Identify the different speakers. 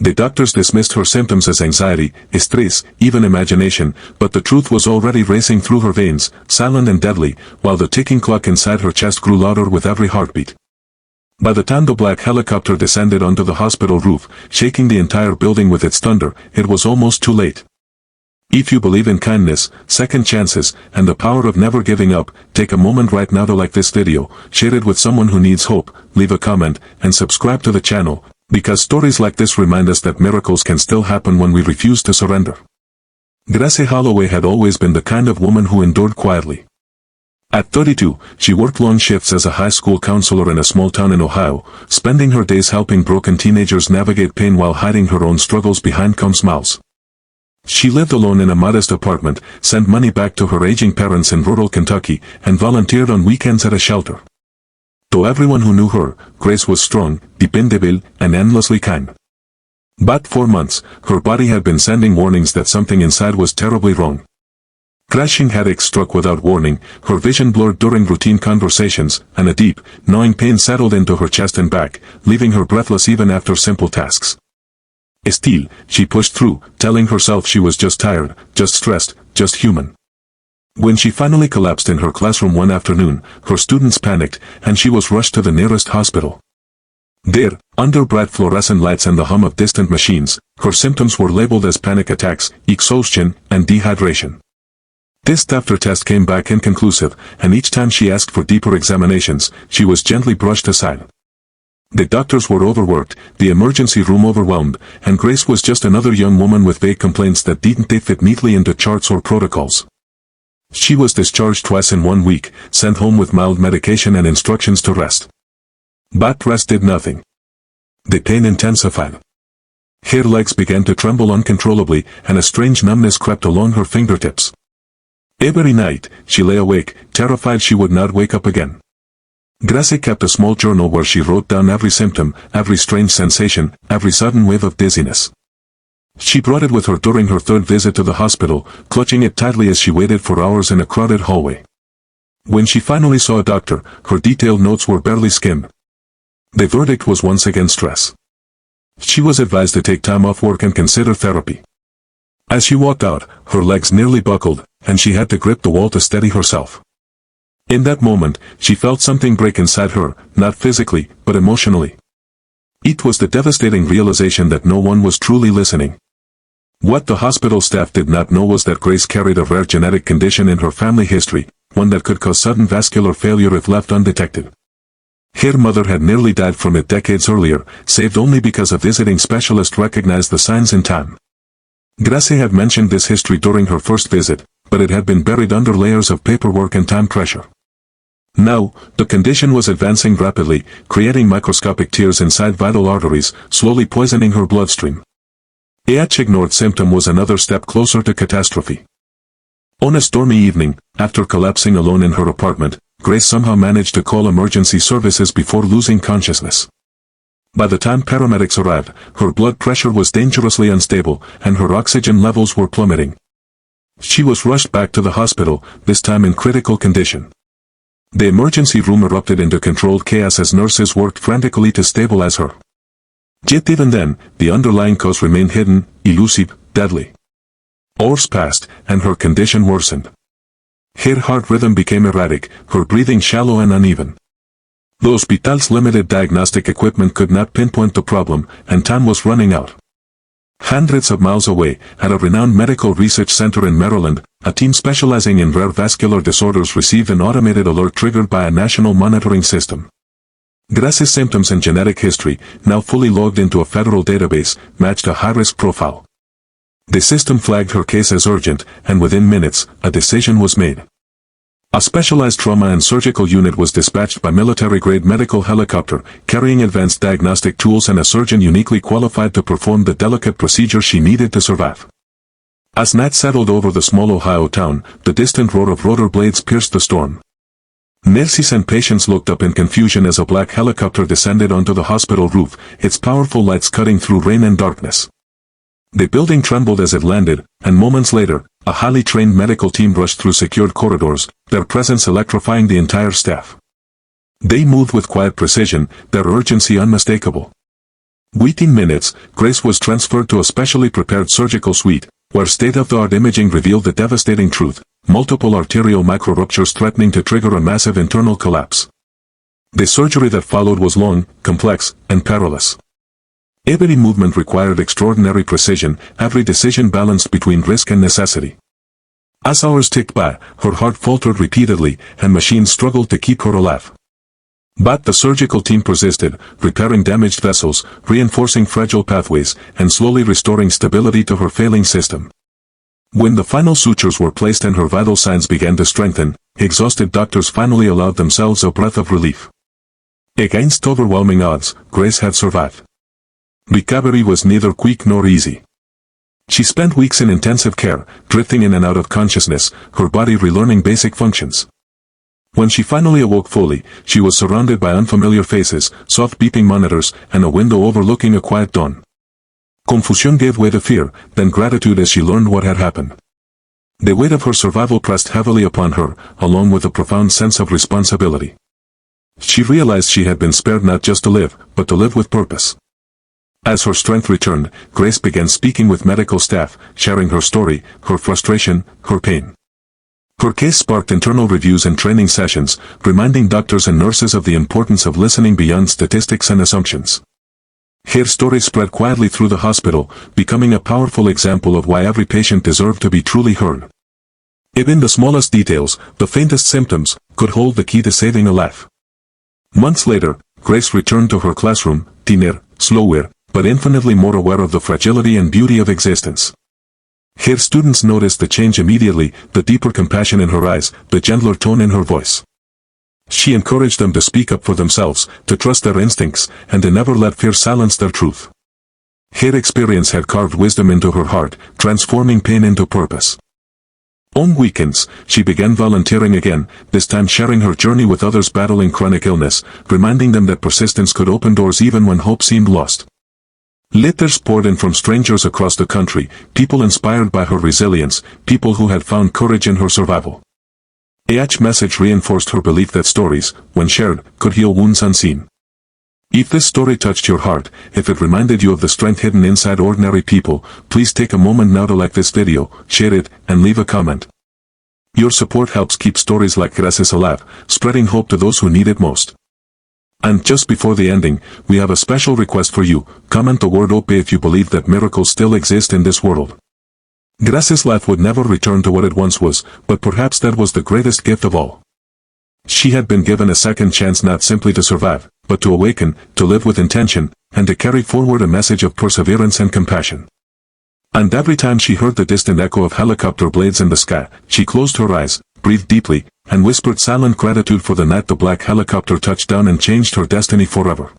Speaker 1: The doctors dismissed her symptoms as anxiety, stress, even imagination, but the truth was already racing through her veins, silent and deadly, while the ticking clock inside her chest grew louder with every heartbeat. By the time the black helicopter descended onto the hospital roof, shaking the entire building with its thunder, it was almost too late. If you believe in kindness, second chances, and the power of never giving up, take a moment right now to like this video, share it with someone who needs hope, leave a comment, and subscribe to the channel, because stories like this remind us that miracles can still happen when we refuse to surrender. Grace Holloway had always been the kind of woman who endured quietly. At 32, she worked long shifts as a high school counselor in a small town in Ohio, spending her days helping broken teenagers navigate pain while hiding her own struggles behind calm smiles. She lived alone in a modest apartment, sent money back to her aging parents in rural Kentucky, and volunteered on weekends at a shelter. To everyone who knew her, Grace was strong, dependable, and endlessly kind. But for months, her body had been sending warnings that something inside was terribly wrong. Crashing headaches struck without warning, her vision blurred during routine conversations, and a deep, gnawing pain settled into her chest and back, leaving her breathless even after simple tasks. Still, she pushed through, telling herself she was just tired, just stressed, just human. When she finally collapsed in her classroom one afternoon, her students panicked, and she was rushed to the nearest hospital. There, under bright fluorescent lights and the hum of distant machines, her symptoms were labeled as panic attacks, exhaustion, and dehydration. Test after test came back inconclusive, and each time she asked for deeper examinations, she was gently brushed aside. The doctors were overworked, the emergency room overwhelmed, and Grace was just another young woman with vague complaints that didn't fit neatly into charts or protocols. She was discharged twice in 1 week, sent home with mild medication and instructions to rest. But rest did nothing. The pain intensified. Her legs began to tremble uncontrollably, and a strange numbness crept along her fingertips. Every night, she lay awake, terrified she would not wake up again. Grace kept a small journal where she wrote down every symptom, every strange sensation, every sudden wave of dizziness. She brought it with her during her third visit to the hospital, clutching it tightly as she waited for hours in a crowded hallway. When she finally saw a doctor, her detailed notes were barely skimmed. The verdict was once again stress. She was advised to take time off work and consider therapy. As she walked out, her legs nearly buckled, and she had to grip the wall to steady herself. In that moment, she felt something break inside her, not physically, but emotionally. It was the devastating realization that no one was truly listening. What the hospital staff did not know was that Grace carried a rare genetic condition in her family history, one that could cause sudden vascular failure if left undetected. Her mother had nearly died from it decades earlier, saved only because a visiting specialist recognized the signs in time. Grace had mentioned this history during her first visit, but it had been buried under layers of paperwork and time pressure. Now, the condition was advancing rapidly, creating microscopic tears inside vital arteries, slowly poisoning her bloodstream. Each ignored symptom was another step closer to catastrophe. On a stormy evening, after collapsing alone in her apartment, Grace somehow managed to call emergency services before losing consciousness. By the time paramedics arrived, her blood pressure was dangerously unstable, and her oxygen levels were plummeting. She was rushed back to the hospital, this time in critical condition. The emergency room erupted into controlled chaos as nurses worked frantically to stabilize her. Yet even then, the underlying cause remained hidden, elusive, deadly. Hours passed, and her condition worsened. Her heart rhythm became erratic, her breathing shallow and uneven. The hospital's limited diagnostic equipment could not pinpoint the problem, and time was running out. Hundreds of miles away, at a renowned medical research center in Maryland, a team specializing in rare vascular disorders received an automated alert triggered by a national monitoring system. Grace's symptoms and genetic history, now fully logged into a federal database, matched a high-risk profile. The system flagged her case as urgent, and within minutes, a decision was made. A specialized trauma and surgical unit was dispatched by military-grade medical helicopter, carrying advanced diagnostic tools and a surgeon uniquely qualified to perform the delicate procedure she needed to survive. As night settled over the small Ohio town, the distant roar of rotor blades pierced the storm. Nurses and patients looked up in confusion as a black helicopter descended onto the hospital roof, its powerful lights cutting through rain and darkness. The building trembled as it landed, and moments later, a highly trained medical team rushed through secured corridors, their presence electrifying the entire staff. They moved with quiet precision, their urgency unmistakable. Within minutes, Grace was transferred to a specially prepared surgical suite, where state-of-the-art imaging revealed the devastating truth: multiple arterial micro-ruptures threatening to trigger a massive internal collapse. The surgery that followed was long, complex, and perilous. Every movement required extraordinary precision, every decision balanced between risk and necessity. As hours ticked by, her heart faltered repeatedly, and machines struggled to keep her alive. But the surgical team persisted, repairing damaged vessels, reinforcing fragile pathways, and slowly restoring stability to her failing system. When the final sutures were placed and her vital signs began to strengthen, exhausted doctors finally allowed themselves a breath of relief. Against overwhelming odds, Grace had survived. Recovery was neither quick nor easy. She spent weeks in intensive care, drifting in and out of consciousness, her body relearning basic functions. When she finally awoke fully, she was surrounded by unfamiliar faces, soft beeping monitors, and a window overlooking a quiet dawn. Confusion gave way to fear, then gratitude as she learned what had happened. The weight of her survival pressed heavily upon her, along with a profound sense of responsibility. She realized she had been spared not just to live, but to live with purpose. As her strength returned, Grace began speaking with medical staff, sharing her story, her frustration, her pain. Her case sparked internal reviews and training sessions, reminding doctors and nurses of the importance of listening beyond statistics and assumptions. Her story spread quietly through the hospital, becoming a powerful example of why every patient deserved to be truly heard. Even the smallest details, the faintest symptoms, could hold the key to saving a life. Months later, Grace returned to her classroom, thinner, slower, but infinitely more aware of the fragility and beauty of existence. Her students noticed the change immediately, the deeper compassion in her eyes, the gentler tone in her voice. She encouraged them to speak up for themselves, to trust their instincts, and to never let fear silence their truth. Her experience had carved wisdom into her heart, transforming pain into purpose. On weekends, she began volunteering again, this time sharing her journey with others battling chronic illness, reminding them that persistence could open doors even when hope seemed lost. Letters poured in from strangers across the country, people inspired by her resilience, people who had found courage in her survival. Each message reinforced her belief that stories, when shared, could heal wounds unseen. If this story touched your heart, if it reminded you of the strength hidden inside ordinary people, please take a moment now to like this video, share it, and leave a comment. Your support helps keep stories like Grace's alive, spreading hope to those who need it most. And just before the ending, we have a special request for you. Comment the word OP if you believe that miracles still exist in this world. Grace's life would never return to what it once was, but perhaps that was the greatest gift of all. She had been given a second chance not simply to survive, but to awaken, to live with intention, and to carry forward a message of perseverance and compassion. And every time she heard the distant echo of helicopter blades in the sky, she closed her eyes, breathed deeply, and whispered silent gratitude for the night the black helicopter touched down and changed her destiny forever.